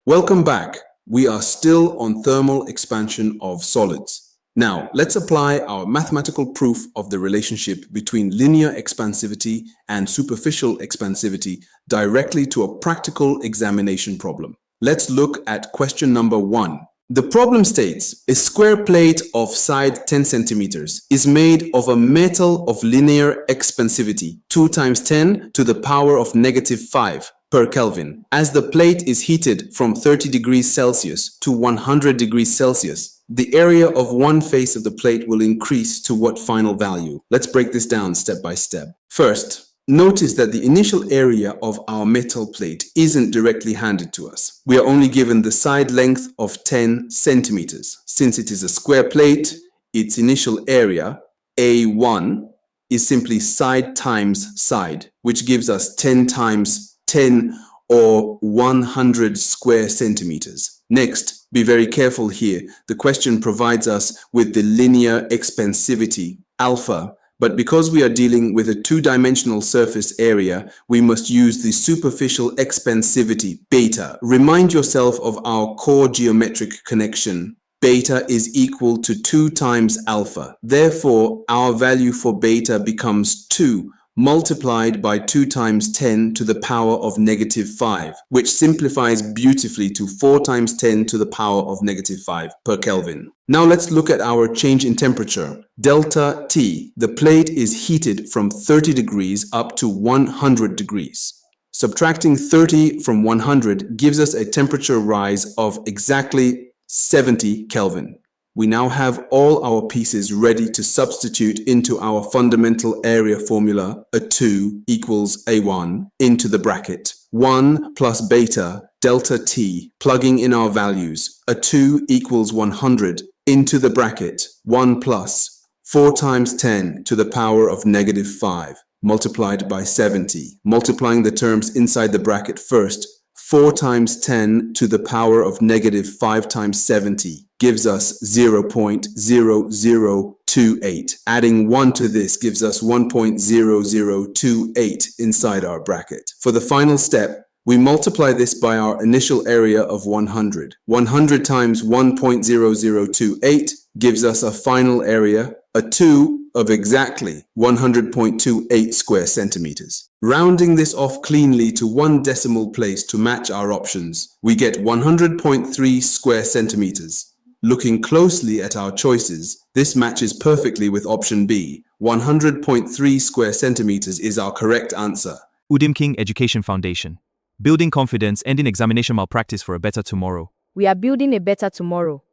Welcome back. We are still on thermal expansion of solids. Now, let's apply our mathematical proof of the relationship between linear expansivity and superficial expansivity directly to a practical examination problem. Let's look at question number 1. The problem states a square plate of side 10 centimeters is made of a metal of linear expansivity 2 times 10 to the power of negative 5 per Kelvin. As the plate is heated from 30 degrees Celsius to 100 degrees Celsius, the area of one face of the plate will increase to what final value? Let's break this down step by step. First, notice that the initial area of our metal plate isn't directly handed to us. We are only given the side length of 10 centimeters. Since it is a square plate, its initial area, A1, is simply side times side, which gives us 10 times 10 or 100 square centimeters. Next, be very careful here. The question provides us with the linear expansivity, alpha, but because we are dealing with a two-dimensional surface area, we must use the superficial expansivity, beta. Remind yourself of our core geometric connection. Beta is equal to 2 times alpha. Therefore, our value for beta becomes 2 multiplied by 2 times 10 to the power of negative 5, which simplifies beautifully to 4 times 10 to the power of negative 5 per Kelvin. Now let's look at our change in temperature. Delta T. The plate is heated from 30 degrees up to 100 degrees. Subtracting 30 from 100 gives us a temperature rise of exactly 70 Kelvin. We now have all our pieces ready to substitute into our fundamental area formula, a 2 equals A1, into the bracket. 1 plus beta, delta T, plugging in our values, a 2 equals 100, into the bracket. 1 plus 4 times 10 to the power of negative 5, multiplied by 70. Multiplying the terms inside the bracket first, 4 times 10 to the power of negative 5 times 70 gives us 0.0028. Adding 1 to this gives us 1.0028 inside our bracket. For the final step, we multiply this by our initial area of 100. 100 times 1.0028 gives us a final area, a 2, of exactly 100.28 square centimeters. Rounding this off cleanly to one decimal place to match our options, we get 100.3 square centimeters. Looking closely at our choices, this matches perfectly with option B. 100.3 square centimeters is our correct answer. Udimking Education Foundation. Building confidence, ending examination malpractice for a better tomorrow. We are building a better tomorrow.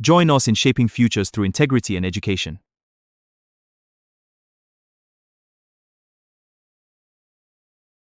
Join us in shaping futures through integrity and education.